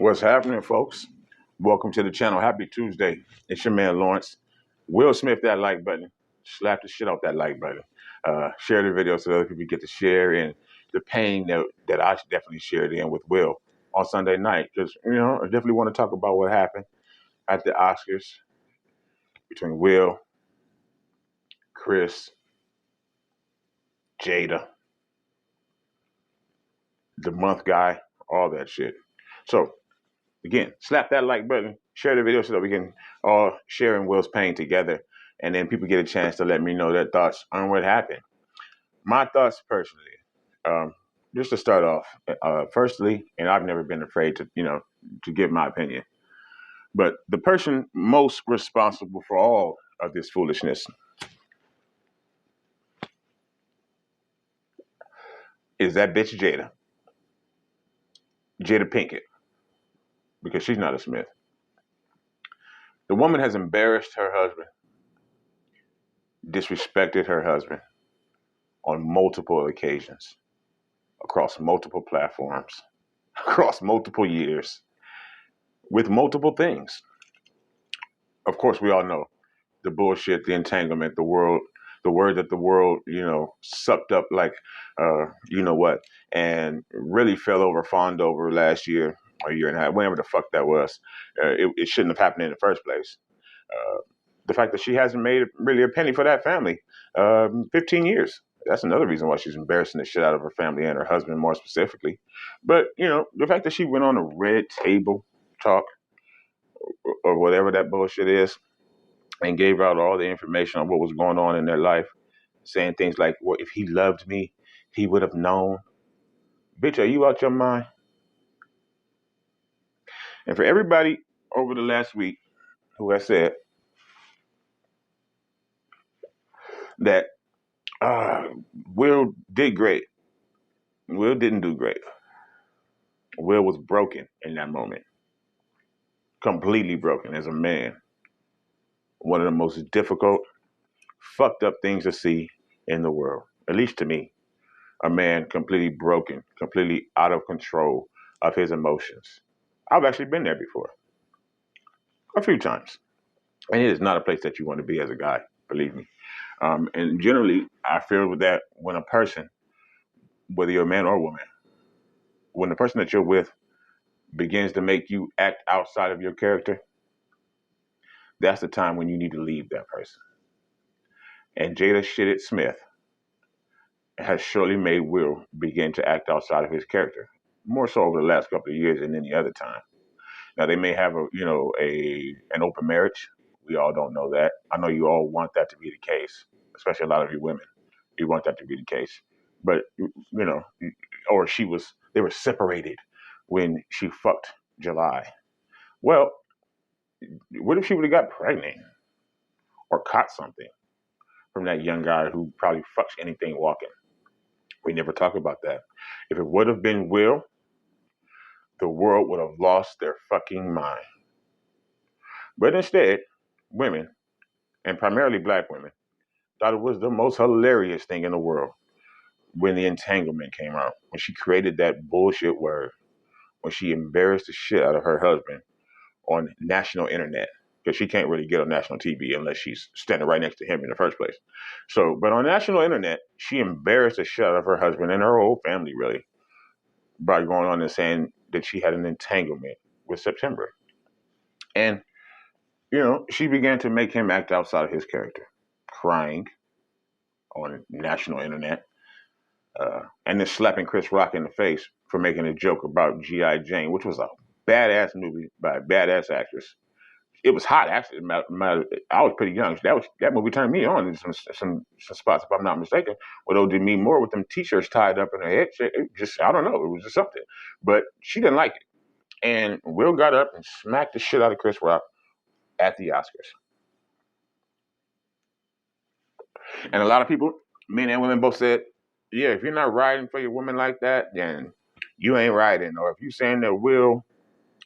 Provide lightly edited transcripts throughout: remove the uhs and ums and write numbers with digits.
What's happening, folks? Welcome to the channel. Happy Tuesday. It's your man, Lawrence. Will Smith that like button. Slap the shit off that like button. Share the video so other people get to share in the pain that I definitely shared in with Will on Sunday night. Because, I definitely want to talk about what happened at the Oscars between Will, Chris, Jada, the month guy, all that shit. So, again, slap that like button, share the video so that we can all share in Will's pain together. And then people get a chance to let me know their thoughts on what happened. My thoughts personally, just to start off, firstly, and I've never been afraid to give my opinion, but the person most responsible for all of this foolishness is that bitch Jada Pinkett, because she's not a Smith. The woman has embarrassed her husband, disrespected her husband on multiple occasions, across multiple platforms, across multiple years, with multiple things. Of course, we all know the bullshit, the entanglement, the word that the world, sucked up like, you know what, and really fell over, fawned over last year, or year and a half, whenever the fuck that was. It shouldn't have happened in the first place. The fact that she hasn't made really a penny for that family, 15 years. That's another reason why she's embarrassing the shit out of her family and her husband more specifically. But, the fact that she went on a red table talk or whatever that bullshit is and gave out all the information on what was going on in their life, saying things like, well, if he loved me, he would have known. Bitch, are you out your mind? And for everybody over the last week who has said that Will did great, Will didn't do great. Will was broken in that moment, completely broken as a man. One of the most difficult, fucked up things to see in the world, at least to me. A man completely broken, completely out of control of his emotions. I've actually been there before, a few times. And it is not a place that you want to be as a guy, believe me. And generally, I feel that when a person, whether you're a man or a woman, when the person that you're with begins to make you act outside of your character, that's the time when you need to leave that person. And Jada Shitted Smith has surely made Will begin to act outside of his character, more so over the last couple of years than any other time. Now they may have an open marriage. We all don't know that. I know you all want that to be the case, especially a lot of you women. You want that to be the case, but or they were separated when she fucked July. Well, what if she would have got pregnant or caught something from that young guy who probably fucks anything walking? We never talk about that. If it would have been Will, the world would have lost their fucking mind. But instead, women, and primarily black women, thought it was the most hilarious thing in the world when the entanglement came out, when she created that bullshit word, when she embarrassed the shit out of her husband on national internet, because she can't really get on national TV unless she's standing right next to him in the first place. So, but on national internet, she embarrassed the shit out of her husband and her whole family, really, by going on and saying that she had an entanglement with September. And, she began to make him act outside of his character, crying on national internet, and then slapping Chris Rock in the face for making a joke about G.I. Jane, which was a badass movie by a badass actress. It was hot, actually. I was pretty young. That movie turned me on in some spots, if I'm not mistaken. Although Demi Moore with them T-shirts tied up in her head, I don't know, it was just something. But she didn't like it. And Will got up and smacked the shit out of Chris Rock at the Oscars. And a lot of people, men and women both said, yeah, if you're not riding for your woman like that, then you ain't riding. Or if you're saying that Will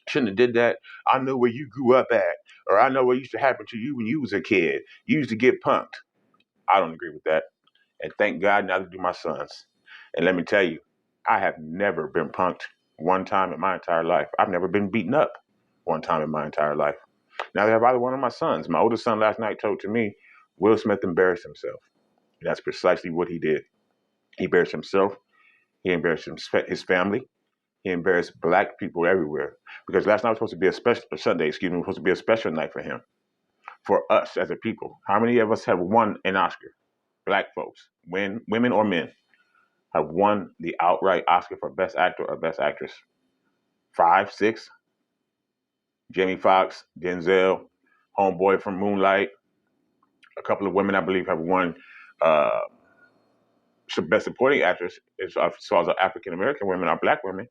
shouldn't have did that, I know where you grew up at, or I know what used to happen to you when you was a kid. You used to get punked. I don't agree with that. And thank God neither do my sons. And let me tell you, I have never been punked one time in my entire life. I've never been beaten up one time in my entire life. Now, they have either one of my sons. My oldest son last night told to me, Will Smith embarrassed himself. And that's precisely what he did. He embarrassed himself. He embarrassed his family. He embarrassed black people everywhere. Because last night was supposed to be a special, Sunday, was supposed to be a special night for him, for us as a people. How many of us have won an Oscar? Black folks, women or men, have won the outright Oscar for Best Actor or Best Actress. 5, 6. Jamie Foxx, Denzel, Homeboy from Moonlight. A couple of women, I believe, have won uh, Best Supporting Actress as far as African American women or Black women.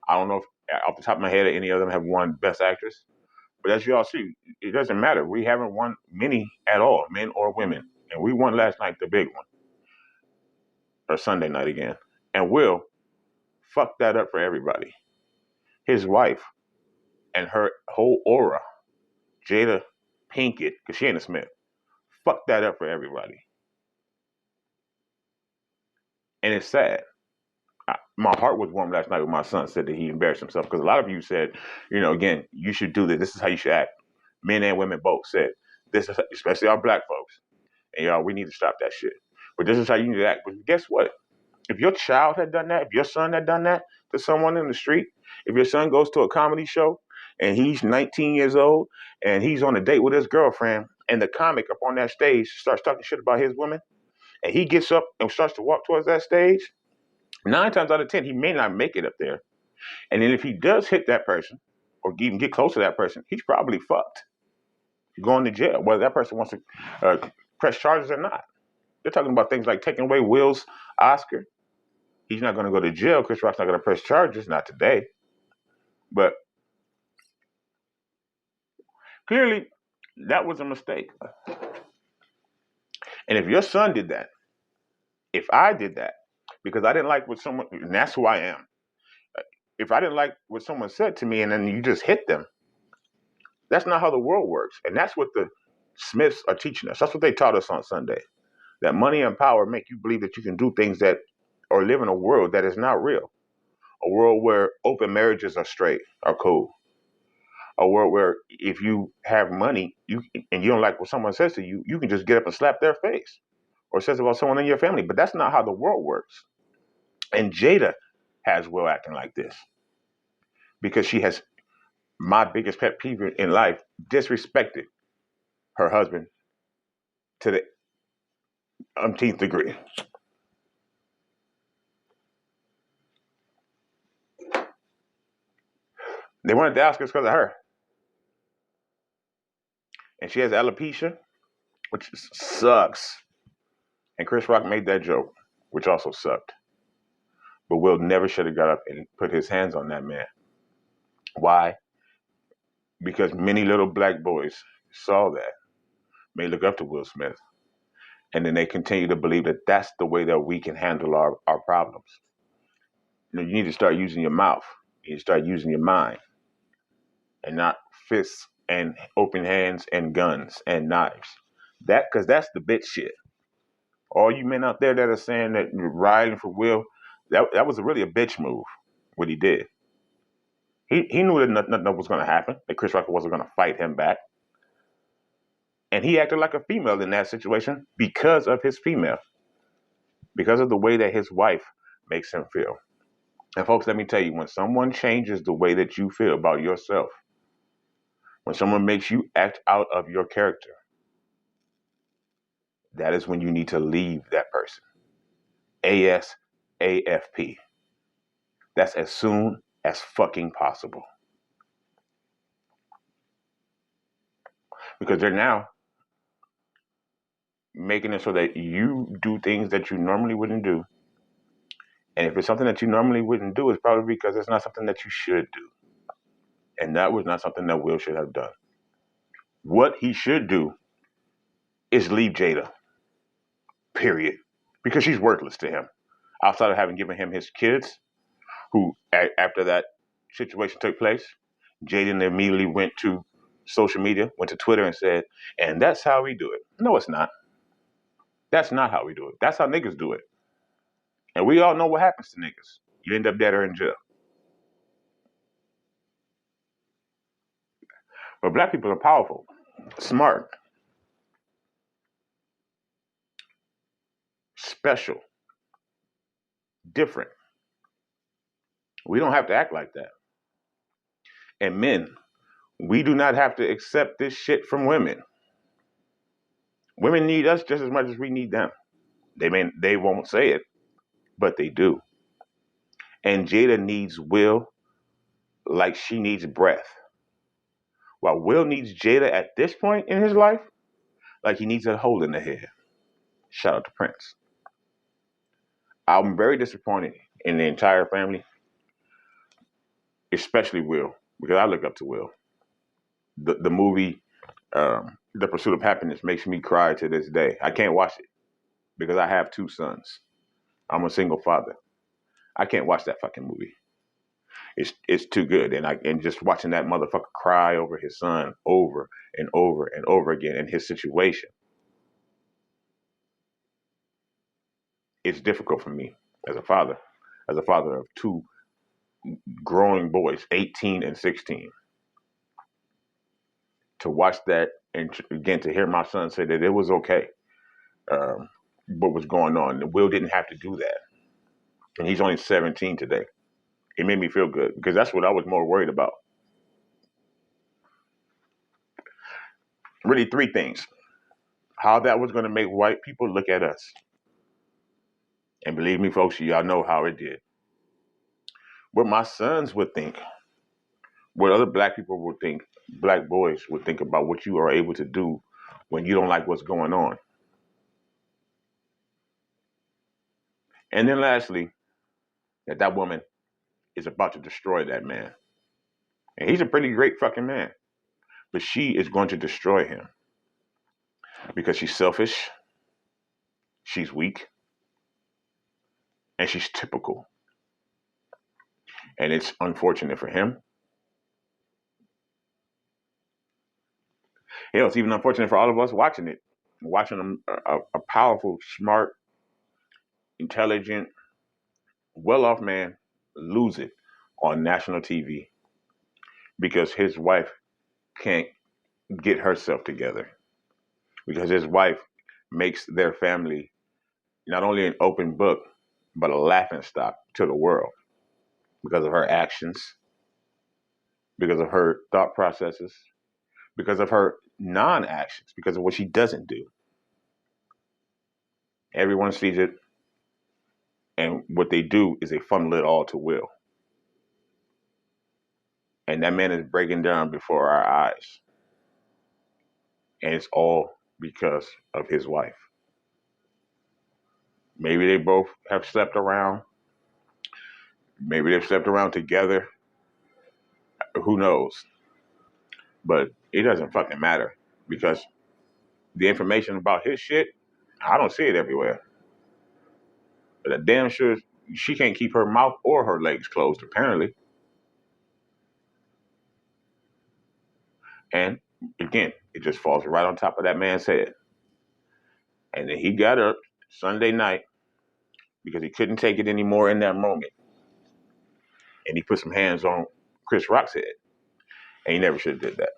I don't know if off the top of my head any of them have won Best Actress. But as you all see, it doesn't matter. We haven't won many at all, men or women. And we won last night, the big one, or Sunday night again. And Will fucked that up for everybody. His wife and her whole aura, Jada Pinkett, because she ain't a Smith, fucked that up for everybody. And it's sad. My heart was warm last night when my son said that he embarrassed himself, because a lot of you said, again, you should do this. This is how you should act. Men and women both said this, is, especially our black folks. And y'all, we need to stop that shit. But this is how you need to act. But guess what? If your child had done that, if your son had done that to someone in the street, if your son goes to a comedy show and he's 19 years old and he's on a date with his girlfriend and the comic up on that stage starts talking shit about his woman and he gets up and starts to walk towards that stage, 9 times out of 10, he may not make it up there. And then if he does hit that person or even get close to that person, he's probably fucked, going to jail, whether that person wants to press charges or not. They're talking about things like taking away Will's Oscar. He's not going to go to jail. Chris Rock's not going to press charges, not today. But clearly, that was a mistake. And if your son did that, if I did that, because I didn't like what someone, and that's who I am. If I didn't like what someone said to me and then you just hit them, that's not how the world works. And that's what the Smiths are teaching us. That's what they taught us on Sunday. That money and power make you believe that you can do things that, or live in a world that is not real. A world where open marriages are straight, are cool. A world where if you have money, and you don't like what someone says to you, you can just get up and slap their face or says about someone in your family. But that's not how the world works. And Jada has Will acting like this because she has, my biggest pet peeve in life, disrespected her husband to the umpteenth degree. They wanted the Oscars because of her. And she has alopecia, which sucks. And Chris Rock made that joke, which also sucked. But Will never should have got up and put his hands on that man. Why? Because many little black boys saw that, may look up to Will Smith, and then they continue to believe that that's the way that we can handle our problems. You need to start using your mouth. You need to start using your mind, and not fists and open hands and guns and knives. Because that's the bitch shit. All you men out there that are saying that you're riding for Will, that was really a bitch move, what he did. He knew that nothing was going to happen, that Chris Rock wasn't going to fight him back. And he acted like a female in that situation because of his female, because of the way that his wife makes him feel. And folks, let me tell you, when someone changes the way that you feel about yourself, when someone makes you act out of your character, that is when you need to leave that person. ASAFP. That's as soon as fucking possible. Because they're now making it so that you do things that you normally wouldn't do. And if it's something that you normally wouldn't do, it's probably because it's not something that you should do. And that was not something that Will should have done. What he should do is leave Jada. Period. Because she's worthless to him. Outside of having given him his kids, who, after that situation took place, Jaden immediately went to social media, went to Twitter and said, and that's how we do it. No, it's not. That's not how we do it. That's how niggas do it. And we all know what happens to niggas. You end up dead or in jail. But black people are powerful, smart, special, different. We don't have to act like that. And men, we do not have to accept this shit from women. Women need us just as much as we need them. They won't say it, but they do. And Jada needs Will like she needs breath. While Will needs Jada at this point in his life, like he needs a hole in the head. Shout out to Prince. I'm very disappointed in the entire family, especially Will, because I look up to Will. The movie, The Pursuit of Happiness, makes me cry to this day. I can't watch it because I have two sons. I'm a single father. I can't watch that fucking movie. It's too good, and just watching that motherfucker cry over his son over and over and over again in his situation, it's difficult for me as a father of two growing boys, 18 and 16, to watch that and again to hear my son say that it was okay, um, what was going on. Will didn't have to do that, and he's only 17 today. It made me feel good because that's what I was more worried about. Really, three things: how that was going to make white people look at us, and believe me, folks, y'all know how it did. What my sons would think, what other black people would think, black boys would think about what you are able to do when you don't like what's going on. And then lastly, that woman is about to destroy that man. And he's a pretty great fucking man. But she is going to destroy him because she's selfish, she's weak, and she's typical. And it's unfortunate for him. Hell, it's even unfortunate for all of us watching it. Watching a powerful, smart, intelligent, well-off man lose it on national TV because his wife can't get herself together. Because his wife makes their family not only an open book, but a laughing stock to the world because of her actions, because of her thought processes, because of her non-actions, because of what she doesn't do. Everyone sees it, and what they do is they funnel it all to Will. And that man is breaking down before our eyes. And it's all because of his wife. Maybe they both have slept around. Maybe they've slept around together. Who knows? But it doesn't fucking matter because the information about his shit, I don't see it everywhere. But I'm damn sure she can't keep her mouth or her legs closed, apparently. And again, it just falls right on top of that man's head. And then he got up Sunday night because he couldn't take it anymore in that moment. And he put some hands on Chris Rock's head. And he never should have did that.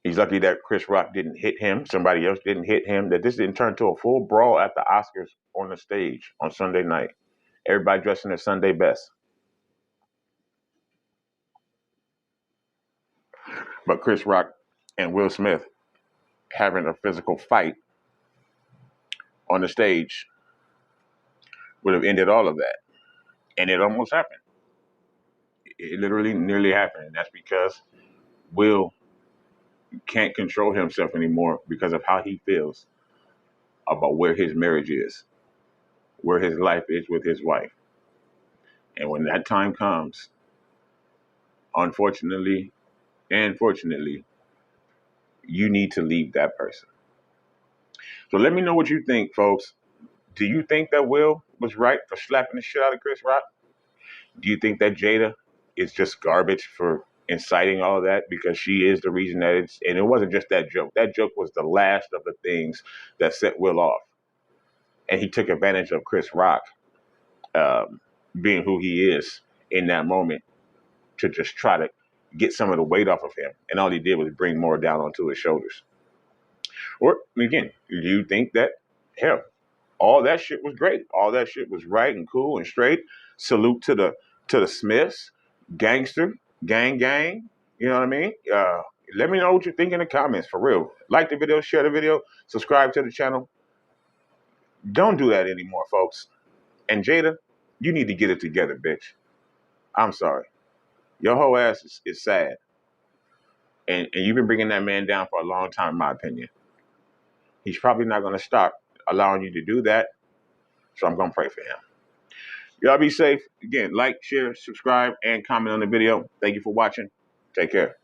He's lucky that Chris Rock didn't hit him, somebody else didn't hit him, that this didn't turn to a full brawl at the Oscars on the stage on Sunday night. Everybody dressed in their Sunday best. But Chris Rock and Will Smith having a physical fight on the stage would have ended all of that. And it almost happened. It literally nearly happened. And that's because Will can't control himself anymore because of how he feels about where his marriage is, where his life is with his wife. And when that time comes, unfortunately and fortunately, you need to leave that person. So let me know what you think, folks. Do you think that Will was right for slapping the shit out of Chris Rock? Do you think that Jada is just garbage for inciting all that because she is the reason that it's, and it wasn't just that joke. That joke was the last of the things that set Will off. And he took advantage of Chris Rock being who he is in that moment to just try to get some of the weight off of him. And all he did was bring more down onto his shoulders. Or again, do you think that, hell, all that shit was great. All that shit was right and cool and straight. Salute to the Smiths, gangster, gang. You know what I mean? Let me know what you think in the comments, for real. Like the video, share the video, subscribe to the channel. Don't do that anymore, folks. And Jada, you need to get it together, bitch. I'm sorry. Your whole ass is sad. And you've been bringing that man down for a long time, in my opinion. He's probably not going to stop allowing you to do that. So I'm going to pray for him. Y'all be safe. Again, like, share, subscribe, and comment on the video. Thank you for watching. Take care.